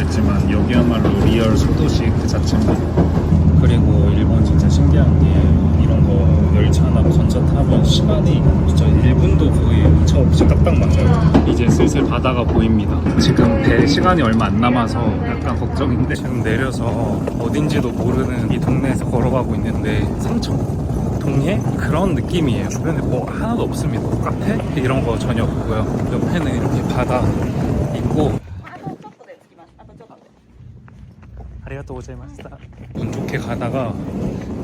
모르겠지만 여기야말로 리얼 소도시 그 자체입니다. 그리고 일본 진짜 신기한 게 이런 거 열차나 전차 타면 시간이 진짜 1분도 거의 오차 없이 딱딱 맞아요. 이제 슬슬 바다가 보입니다. 지금 배 시간이 얼마 안 남아서 약간 걱정인데 지금 내려서 어딘지도 모르는 이 동네에서 걸어가고 있는데 삼청 동해? 그런 느낌이에요. 주변에 뭐 하나도 없습니다. 카페? 이런 거 전혀 없고요. 옆에는 이렇게 바다 있고. 아리가또 고자이마시타. 운 좋게 가다가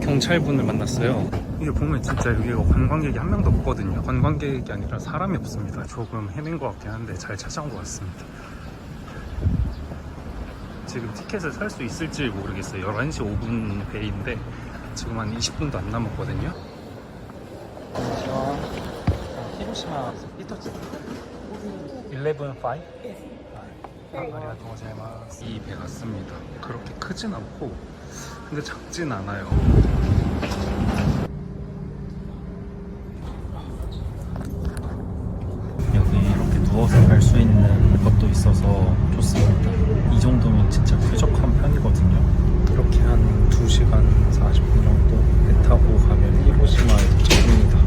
경찰분을 만났어요. 이게 보면 진짜 여기가 관광객이 한 명도 없거든요. 관광객이 아니라 사람이 없습니다. 조금 헤맨 것 같긴 한데 잘 찾아온 것 같습니다. 지금 티켓을 살 수 있을지 모르겠어요. 11시 5분 배인데 지금 한 20분도 안 남았거든요. 히로시마 히토츠 11.5? 아리가또 고자이마스. 이 배 같습니다. 그렇게 크진 않고 근데 작진 않아요. 여기 이렇게 누워서 갈 수 있는 것도 있어서 좋습니다. 이 정도면 진짜 쾌적한 편이거든요. 이렇게 한 2시간 40분 정도 배 타고 가면 히로시마에 도착합니다.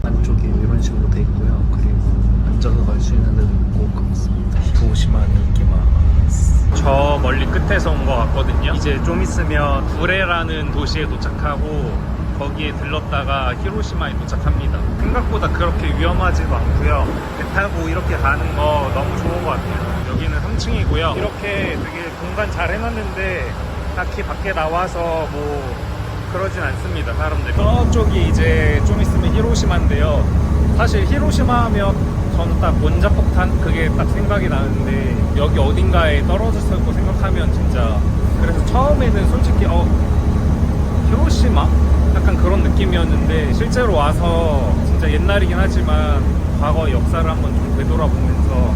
안쪽이 이런 식으로 돼 있고요. 그리고 앉아서 갈 수 있는 데도 있고 그렇습니다. 히로시마에 이기마스. 저 멀리 끝에서 온 것 같거든요. 이제 좀 있으면 구레라는 도시에 도착하고 거기에 들렀다가 히로시마에 도착합니다. 생각보다 그렇게 위험하지도 않고요. 배 타고 이렇게 가는 거 너무 좋은 것 같아요. 여기는 3층이고요. 이렇게 되게 공간 잘 해놨는데 딱히 밖에 나와서 뭐 그러진 않습니다. 사람들이. 저쪽이 이제 좀 있으면 히로시마인데요. 사실 히로시마 하면 저는 딱 원자폭탄 그게 딱 생각이 나는데 여기 어딘가에 떨어졌을 거 생각하면 진짜 그래서 처음에는 솔직히 히로시마? 약간 그런 느낌이었는데 실제로 와서 진짜 옛날이긴 하지만 과거 역사를 한번 좀 되돌아보면서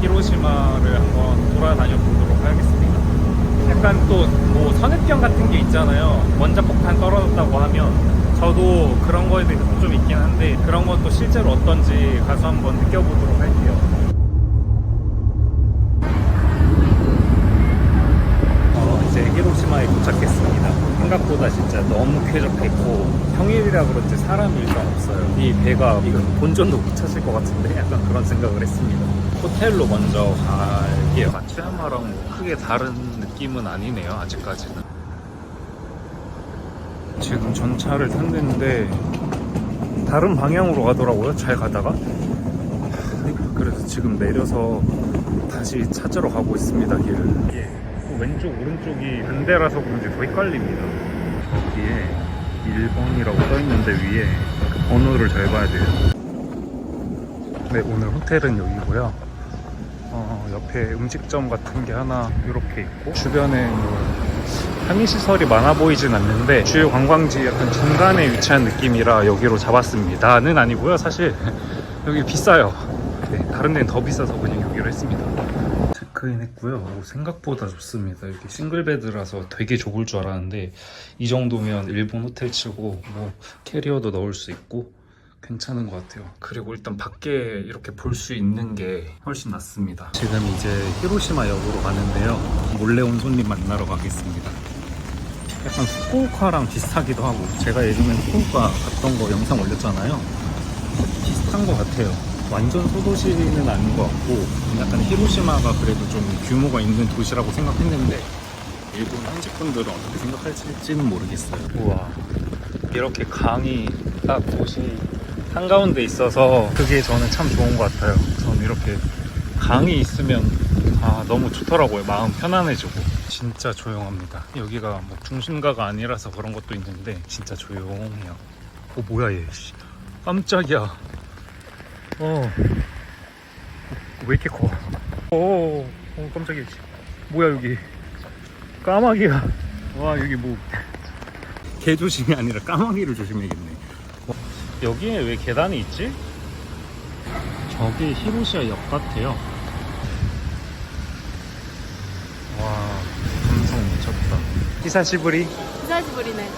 히로시마를 한번 돌아다녀 보도록 하겠습니다. 약간 또 뭐 선입견 같은 게 있잖아요. 원자폭탄 떨어졌다고 하면 저도 그런 거에 대해서 좀 있긴 한데 그런 것도 실제로 어떤지 가서 한번 느껴보도록 할게요. 이제 히로시마에 도착했습니다. 생각보다 진짜 너무 쾌적했고 평일이라 그런지 사람이 일단 없어요. 이 배가 이거 본전도 못 찾을 것 같은데 약간 그런 생각을 했습니다. 호텔로 먼저 갈게요. 마츠야마랑 뭐 크게 다른 느낌은 아니네요. 아직까지는. 지금 전차를 탔는데 다른 방향으로 가더라고요. 잘 가다가. 그래서 지금 내려서 다시 찾으러 가고 있습니다. 길을. 왼쪽 오른쪽이 반대라서 그런지 더 헷갈립니다. 여기에 1번이라고 써있는데 위에 그 번호를 잘 봐야 돼요. 네, 오늘 호텔은 여기고요. 옆에 음식점 같은 게 하나 이렇게 있고 주변에 뭐 편의시설이 많아 보이진 않는데 주요 관광지 약간 중간에 위치한 느낌이라 여기로 잡았습니다는 아니고요. 사실 여기 비싸요. 네, 다른 데는 더 비싸서 그냥 여기로 했습니다. 체크인 했고요. 생각보다 좋습니다. 이렇게 싱글베드라서 되게 좁을 줄 알았는데 이 정도면 일본 호텔 치고 뭐 캐리어도 넣을 수 있고 괜찮은 것 같아요. 그리고 일단 밖에 이렇게 볼 수 있는 게 훨씬 낫습니다. 지금 이제 히로시마 역으로 가는데요. 몰래 온 손님 만나러 가겠습니다. 약간 후쿠오카랑 비슷하기도 하고 제가 예전에 후쿠오카 갔던 거 영상 올렸잖아요. 비슷한 것 같아요. 완전 소도시는 아닌 것 같고 약간 히로시마가 그래도 좀 규모가 있는 도시라고 생각했는데 일본 현지분들은 어떻게 생각할지는 모르겠어요. 우와, 이렇게 강이 딱 도시 한가운데 있어서 그게 저는 참 좋은 것 같아요. 저는 이렇게 강이 있으면 너무 좋더라고요. 마음 편안해지고. 진짜 조용합니다. 여기가 뭐 중심가가 아니라서 그런 것도 있는데 진짜 조용해요. 뭐야 얘. 깜짝이야. 왜 이렇게 커? 깜짝이야. 뭐야 여기. 까마귀야. 와 여기 뭐 개 조심이 아니라 까마귀를 조심해야겠네. 여기에 왜 계단이 있지? 저게 히로시마 역 같아요. 와, 감성 미쳤다. 히사시부리? 히사시부리네.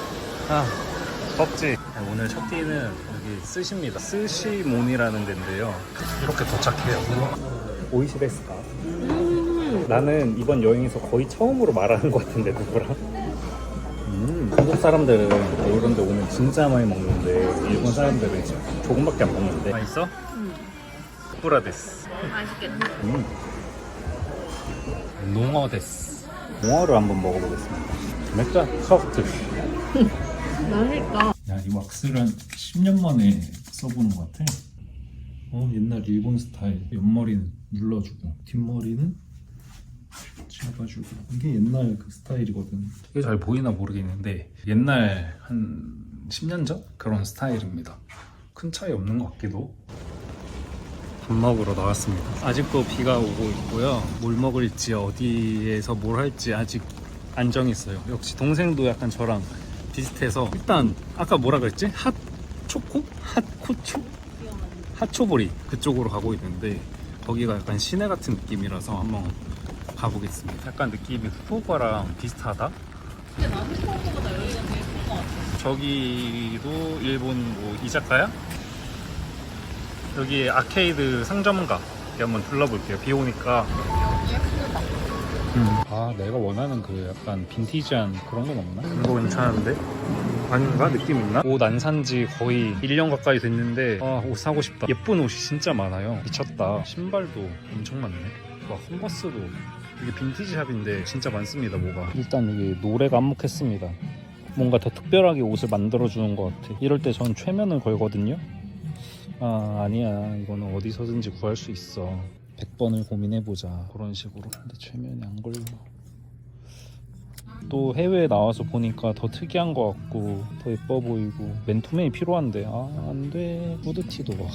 덥지? 오늘 첫 끼는 여기 스시입니다. 스시몬이라는 데인데요. 이렇게 도착해요. 오이시 데스까? 나는 이번 여행에서 거의 처음으로 말하는 것 같은데 누구랑? 한국 사람들은 이런 데 오면 진짜 많이 먹는데 일본 사람들은 조금밖에 안 먹는데. 맛있어? 뿌라 데스. 맛있겠다. 농어 데스. 농어를 한번 먹어보겠습니다. 맥주 소프트. 맛있다. 야, 이 왁스를 한 10년 만에 써보는 것 같아. 옛날 일본 스타일. 옆머리는 눌러주고 뒷머리는 잡아주고. 이게 옛날 그 스타일이거든. 이게 잘 보이나 모르겠는데 옛날 한 10년 전? 그런 스타일입니다. 큰 차이 없는 것 같기도. 밥 먹으러 나왔습니다. 아직도 비가 오고 있고요. 뭘 먹을지 어디에서 뭘 할지 아직 안 정했어요. 역시 동생도 약간 저랑 비슷해서 일단 아까 뭐라 그랬지? 핫초코? 핫코초? 핫초보리 그쪽으로 가고 있는데 거기가 약간 시내 같은 느낌이라서 한번 가보겠습니다. 약간 느낌이 후쿠오카랑 비슷하다? 근데 나는 후쿠오카보다 여기가 제일 큰것 같아. 저기도 일본 뭐 이자카야? 여기 아케이드 상점가 한번 둘러볼게요. 비 오니까. 예쁘다. 아, 내가 원하는 그 약간 빈티지한 그런 건 없나? 이거 괜찮은데? 아닌가? 느낌 있나? 옷 안 산지 거의 1년 가까이 됐는데 옷 사고 싶다. 예쁜 옷이 진짜 많아요. 미쳤다. 신발도 엄청 많네. 막 컨버스도. 이게 빈티지 샵인데 진짜 많습니다. 뭐가. 일단 이게 노래가 한몫했습니다. 뭔가 더 특별하게 옷을 만들어주는 것 같아. 이럴 때 전 최면을 걸거든요. 아니야, 이거는 어디서든지 구할 수 있어. 100번을 고민해보자. 그런 식으로. 근데 최면이 안 걸려. 또 해외에 나와서 보니까 더 특이한 것 같고 더 예뻐 보이고 맨투맨이 필요한데 안돼. 후드티도 와.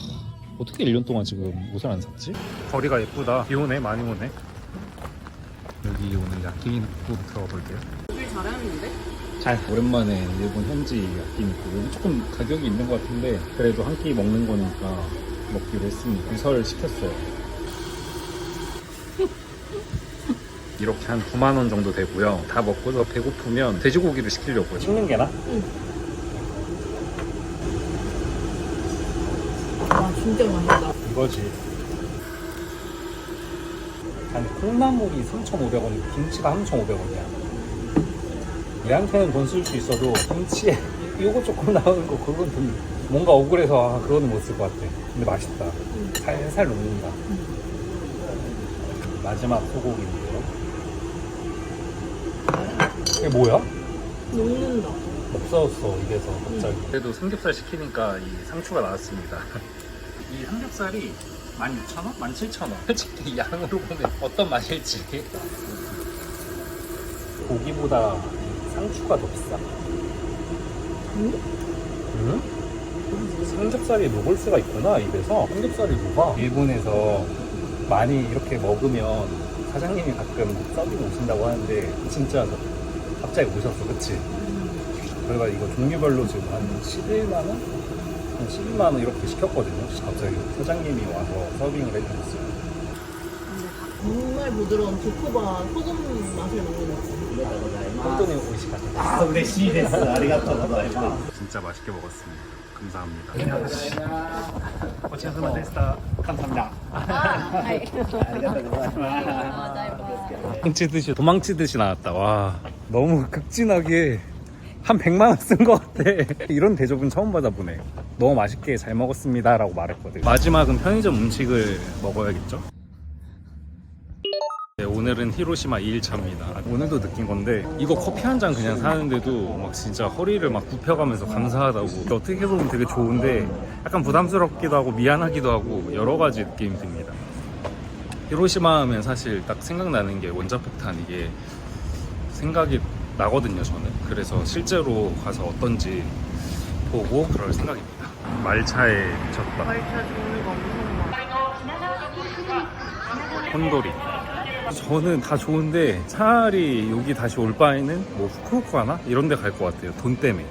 어떻게 1년 동안 지금 옷을 안 샀지? 거리가 예쁘다. 비 오네. 많이 오네. 여기 오늘 야끼니쿠 들어가 볼게요. 되게 잘하는데? 잘 오랜만에 일본 현지 야끼니쿠. 여기 조금 가격이 있는 것 같은데 그래도 한 끼 먹는 거니까 먹기로 했습니다. 우설 시켰어요. 이렇게 한 9만 원 정도 되고요. 다 먹고서 배고프면 돼지고기를 시키려고요. 식는 게나? 응. 와, 진짜 맛있다. 이거지. 아니, 콩나물이 3,500원이고 김치가 3,500원이야. 얘한테는 돈 쓸 수 있어도 김치에 요거 조금 나오는 거 그건 좀 뭔가 억울해서 그거는 못 쓸 것 같아. 근데 맛있다. 살살 녹는다. 마지막 소고기인데요. 이게 뭐야? 녹는다. 없어졌어 입에서 갑자기. 그래도 삼겹살 시키니까 이 상추가 나왔습니다. 이 삼겹살이 16,000원? 17,000원. 솔직히 양으로 보면 어떤 맛일지. 고기보다 상추가 더 비싸. 응? 응? 삼겹살이 녹을 수가 있구나 입에서. 삼겹살이 녹아. 일본에서 많이 이렇게 먹으면 사장님이 가끔 서빙 오신다고 하는데 진짜 갑자기 오셨어. 그치? 저희가 이거 종류별로 지금 한 11만원? 한 12만원 이렇게 시켰거든요. 갑자기 사장님이 와서 서빙을 해주셨어요. 근데 정말 부드러운 조코바 소금 맛을 먹는 것 같아. 혼돈이 오이시카다. 嬉しいです。ありがとうございます。 진짜 맛있게 먹었습니다. 감사합니다. 고치아스마 데스타. 감사합니다. 도망치듯이 나왔다. 와, 너무 극진하게 한 100만 원 쓴 것 같아. 이런 대접은 처음 받아보네. 너무 맛있게 잘 먹었습니다 라고 말했거든. 마지막은 편의점 음식을 먹어야겠죠? 네, 오늘은 히로시마 2일차입니다. 오늘도 느낀 건데 이거 커피 한 잔 그냥 사는데도 막 진짜 허리를 막 굽혀가면서 감사하다고. 어떻게 보면 되게 좋은데 약간 부담스럽기도 하고 미안하기도 하고 여러 가지 느낌이 듭니다. 히로시마 하면 사실 딱 생각나는 게 원자폭탄, 이게 생각이 나거든요 저는. 그래서 실제로 가서 어떤지 보고 그럴 생각입니다. 말차에 졌다. 말차 좋은 거 엄청 많아. 혼돌이. 저는 다 좋은데 차라리 여기 다시 올 바에는 뭐 후쿠오카나 이런 데 갈 것 같아요. 돈 때문에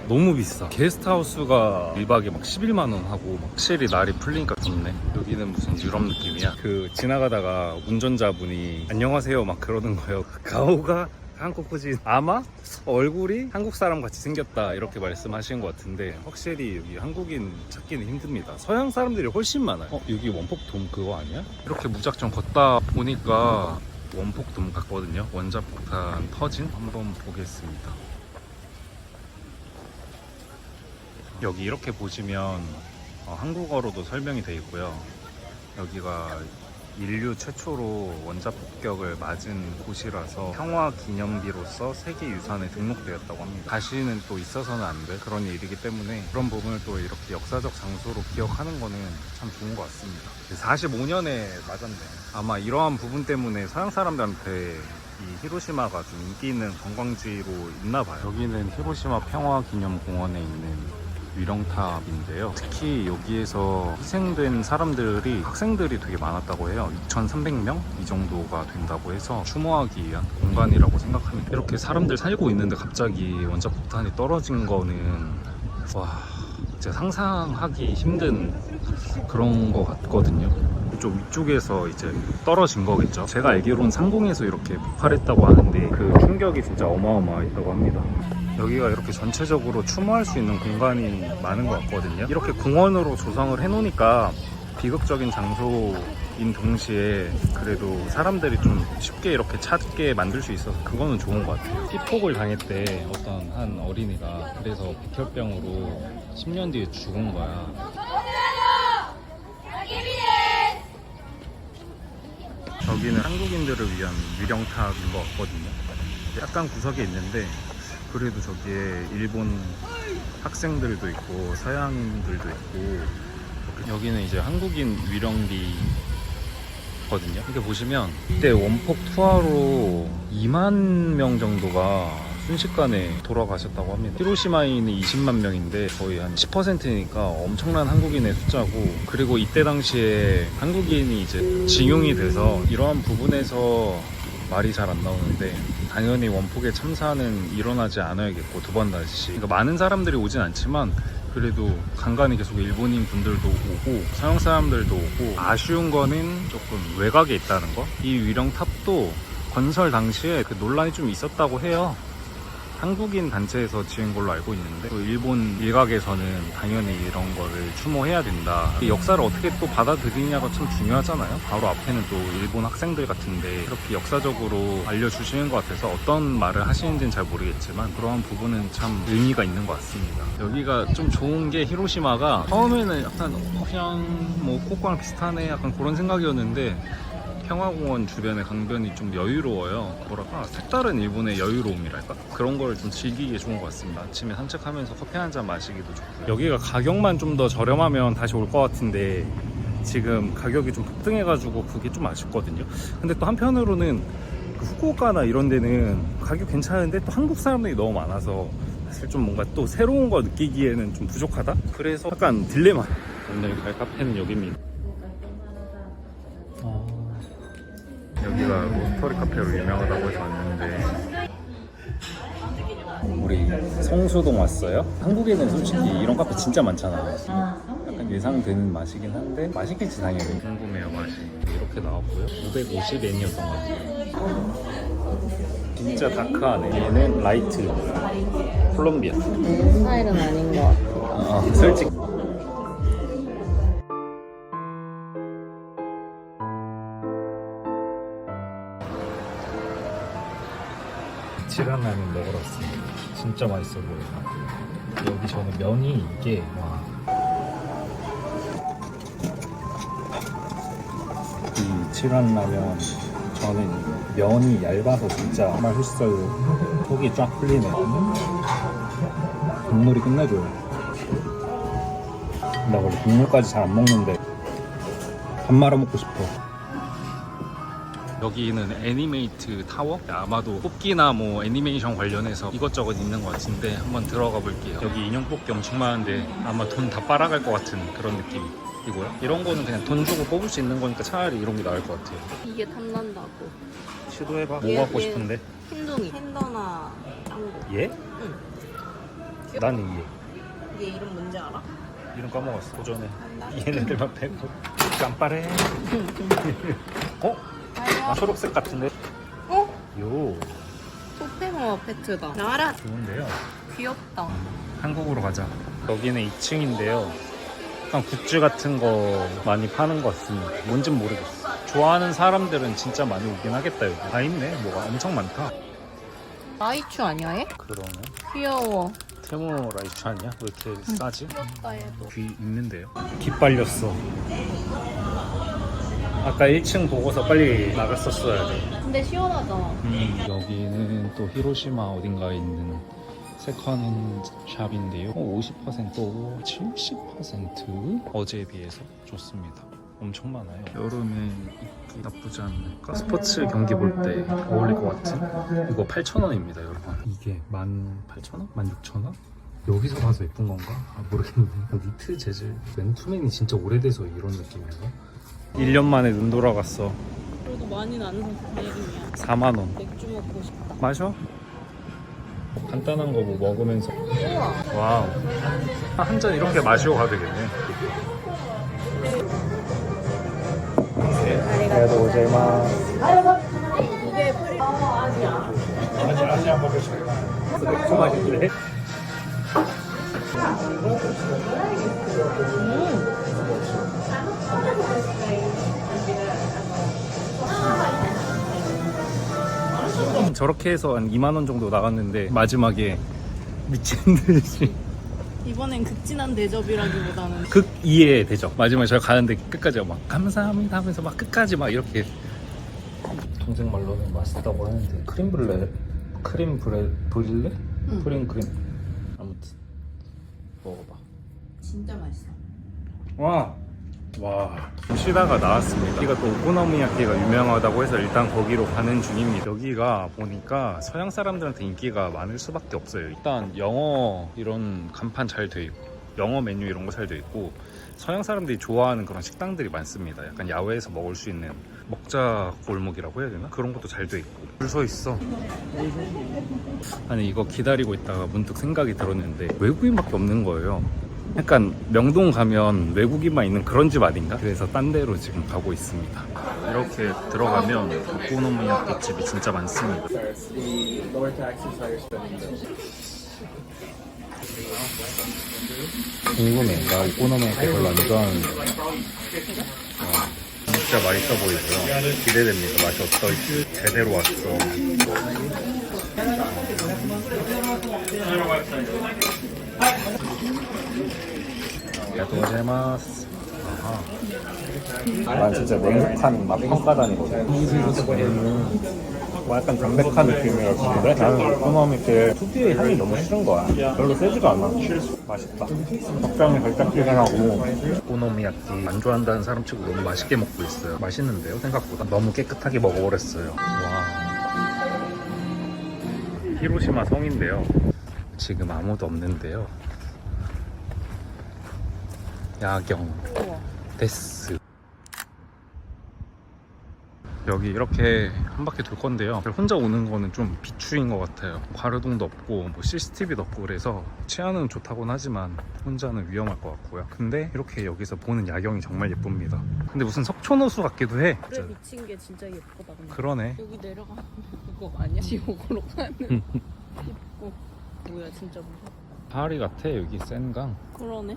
너무 비싸. 게스트하우스가 1박에 막 11만 원 하고. 확실히 날이 풀리니까 좋네. 여기는 무슨 유럽 느낌이야. 그 지나가다가 운전자분이 안녕하세요 막 그러는 거예요. 가오가 한국인. 아마 얼굴이 한국 사람 같이 생겼다 이렇게 말씀하시는 것 같은데 확실히 여기 한국인 찾기는 힘듭니다. 서양 사람들이 훨씬 많아요. 여기 원폭돔 그거 아니야? 이렇게 무작정 걷다 보니까 원폭돔 같거든요. 원자폭탄 터진 한번 보겠습니다. 여기 이렇게 보시면 한국어로도 설명이 되어 있고요. 여기가 인류 최초로 원자폭격을 맞은 곳이라서 평화기념비로서 세계유산에 등록되었다고 합니다. 다시는 또 있어서는 안 될 그런 일이기 때문에 그런 부분을 또 이렇게 역사적 장소로 기억하는 거는 참 좋은 것 같습니다. 45년에 맞았네. 아마 이러한 부분 때문에 서양 사람들한테 이 히로시마가 좀 인기 있는 관광지로 있나 봐요. 여기는 히로시마 평화기념공원에 있는 위령탑인데요. 특히 여기에서 희생된 사람들이 학생들이 되게 많았다고 해요. 2,300명 이 정도가 된다고 해서 추모하기 위한 공간이라고 생각합니다. 이렇게 사람들 살고 있는데 갑자기 원자폭탄이 떨어진 거는 와, 진짜 상상하기 힘든 그런 거 같거든요. 좀 위쪽에서 이제 떨어진 거겠죠. 제가 알기로는 상공에서 이렇게 폭발했다고 하는데 그 충격이 진짜 어마어마했다고 합니다. 여기가 이렇게 전체적으로 추모할 수 있는 공간이 많은 것 같거든요. 이렇게 공원으로 조성을 해놓으니까 비극적인 장소인 동시에 그래도 사람들이 좀 쉽게 이렇게 찾게 만들 수 있어서 그거는 좋은 것 같아요. 피폭을 당했대 어떤 한 어린이가. 그래서 백혈병으로 10년 뒤에 죽은 거야. 저기는 한국인들을 위한 위령탑인 것 같거든요. 약간 구석에 있는데 그래도 저기에 일본 학생들도 있고 서양인들도 있고, 여기는 이제 한국인 위령비거든요. 이렇게 보시면 이때 원폭 투하로 2만 명 정도가 순식간에 돌아가셨다고 합니다. 히로시마인은 20만 명인데 거의 한 10%니까 엄청난 한국인의 숫자고, 그리고 이때 당시에 한국인이 이제 징용이 돼서 이러한 부분에서 말이 잘 안 나오는데 당연히 원폭의 참사는 일어나지 않아야겠고 두 번 다시. 그러니까 많은 사람들이 오진 않지만 그래도 간간히 계속 일본인 분들도 오고 서양 사람들도 오고, 아쉬운 거는 조금 외곽에 있다는 거. 이 위령탑도 건설 당시에 그 논란이 좀 있었다고 해요. 한국인 단체에서 지은 걸로 알고 있는데 또 일본 일각에서는 당연히 이런 거를 추모해야 된다. 이 역사를 어떻게 또 받아들이냐가 참 중요하잖아요. 바로 앞에는 또 일본 학생들 같은데 이렇게 역사적으로 알려주시는 것 같아서 어떤 말을 하시는지는 잘 모르겠지만 그러한 부분은 참 의미가 있는 것 같습니다. 여기가 좀 좋은 게 히로시마가 처음에는 약간 그냥 뭐 코코랑 비슷하네 약간 그런 생각이었는데 평화공원 주변의 강변이 좀 여유로워요. 뭐랄까 색다른 일본의 여유로움이랄까? 그런 걸 좀 즐기기에 좋은 것 같습니다. 아침에 산책하면서 커피 한 잔 마시기도 좋고요. 여기가 가격만 좀 더 저렴하면 다시 올 것 같은데 지금 가격이 좀 폭등해가지고 그게 좀 아쉽거든요. 근데 또 한편으로는 그 후쿠오카나 이런 데는 가격 괜찮은데 또 한국 사람들이 너무 많아서 사실 좀 뭔가 또 새로운 거 느끼기에는 좀 부족하다? 그래서 약간 딜레마. 오늘 갈 카페는 여기입니다. 여기가 로스터리 카페로 유명하다고 해서 왔는데 우리 성수동 왔어요? 한국에는 솔직히 이런 카페 진짜 많잖아. 약간 예상되는 맛이긴 한데 맛있겠지 당연히. 궁금해요 맛이. 이렇게 나왔고요. 550엔이었던 것 같아요. 진짜 다크하네. 얘는 라이트 콜롬비아. 내 스타일은 아닌 것 같아. 솔직히 치라라면 먹으러 왔습니다. 진짜 맛있어 보여요. 여기 저는 면이 이게 이 치란라면 저는 면이 얇아서 진짜 맛있어요. 속이 쫙 풀리네. 국물이 끝내줘요. 나 원래 국물까지 잘 안 먹는데 밥 말아 먹고 싶어. 여기는 애니메이트 타워? 아마도 뽑기나 뭐 애니메이션 관련해서 이것저것 있는 것 같은데 한번 들어가 볼게요. 여기 인형 뽑기 엄청 많은데 아마 돈 다 빨아갈 것 같은 그런 느낌이고요. 이런 거는 그냥 돈 주고 뽑을 수 있는 거니까 차라리 이런 게 나을 것 같아요. 이게 탐난다고. 시도해봐. 뭐 얘, 갖고 얘. 싶은데? 흰둥이. 팬더나 짱구. 얘? 응. 나는 얘. 얘 이름 뭔지 알아? 이름 까먹었어. 도전해. 한다. 얘네들만 빼고 깜빠래. 어? 아, 초록색 같은데? 어? 요. 토테모 페트다. 나라. 좋은데요. 귀엽다. 한국으로 가자. 여기는 2층인데요. 약간 굿즈 같은 거 많이 파는 것 같습니다. 뭔진 모르겠어. 좋아하는 사람들은 진짜 많이 오긴 하겠다. 여기 다 있네. 뭐가 엄청 많다. 라이츄 아니야 얘? 그러네. 귀여워. 테무 라이츠 아니야? 왜 이렇게 싸지? 귀엽다 얘도. 귀 있는데요. 기 빨렸어. 아까 1층 보고서 빨리 나갔었어야 돼. 근데 시원하다. 여기는 또 히로시마 어딘가에 있는 세컨핸드 샵인데요. 50% 오고 70% 어제에 비해서 좋습니다. 엄청 많아요. 여름에 입기 나쁘지 않을까? 스포츠 경기 볼 때 어울릴 것 같은? 이거 8,000원입니다, 여러분. 이게 18,000원? 16,000원? 여기서 봐서 예쁜 건가? 모르겠는데. 니트 재질 맨투맨이 진짜 오래돼서 이런 느낌인가? 1년 만에 눈 돌아갔어. 그래도 많이 나는 선생님이야. 4만 원. 맥주 먹고 싶다. 마셔? 간단한 거 뭐 먹으면서. 우와. 와우. 한 잔 이렇게 마시고 가도 되겠네. 그래도 고자이마스. 이게 프리. 아니야. 아시아 먹으실까? 맥주 마실래? 저렇게 해서 한 2만 원 정도 나갔는데 마지막에 미친 듯이 이번엔 극진한 대접이라기보다는 극 2의 대접. 마지막에 저희 가는데 끝까지 막 감사합니다 하면서 막 끝까지 막 이렇게. 동생 말로는 맛있다고 하는데 크림 브렐레? 응. 프림 크림. 아무튼 먹어봐. 진짜 맛있어. 와 쉬다가 나왔습니다. 여기가 또 오코노미야끼가 유명하다고 해서 일단 거기로 가는 중입니다. 여기가 보니까 서양 사람들한테 인기가 많을 수밖에 없어요. 일단 영어 이런 간판 잘 돼 있고 영어 메뉴 이런 거 잘 돼 있고 서양 사람들이 좋아하는 그런 식당들이 많습니다. 약간 야외에서 먹을 수 있는 먹자 골목이라고 해야 되나? 그런 것도 잘 돼 있고 줄 서 있어. 아니 이거 기다리고 있다가 문득 생각이 들었는데 외국인밖에 없는 거예요. 약간 명동 가면 외국인만 있는 그런 집 아닌가? 그래서 딴 데로 지금 가고 있습니다. 이렇게 들어가면 오코노미야끼 집이 진짜 많습니다. 궁금해. 나 오코노미야끼 별로 안 좋아하는데 진짜 맛있어 보이고요. 기대됩니다. 맛이 어떨지. 제대로 왔어. 야도제마스. 난 진짜 냉국한 맛 평가다니거든. 뭐 약간 담백한 느낌이었는데 나는 오코노미야끼 특유의 향이 너무 싫은 거야. 별로 세지가 않아. 맛있다. 적당히 달짝지근하고. 오코노미야끼 안 좋아한다는 사람 치고 너무 맛있게 먹고 있어요. 맛있는데요? 생각보다 너무 깨끗하게 먹어버렸어요. 와. 히로시마 성인데요. 지금 아무도 없는데요. 야경 데스. 여기 이렇게 한 바퀴 돌 건데요. 혼자 오는 거는 좀 비추인 것 같아요. 가르동도 없고 뭐 CCTV도 없고 그래서 치안은 좋다고는 하지만 혼자는 위험할 것 같고요. 근데 이렇게 여기서 보는 야경이 정말 예쁩니다. 근데 무슨 석촌호수 같기도 해. 그래 미친 게 진짜 예쁘다. 근데. 그러네. 여기 내려가면 그거 아니야? 지옥으로 가는. 예쁘고. 뭐야 진짜 무섭다. 파리 같아 여기 센강. 그러네.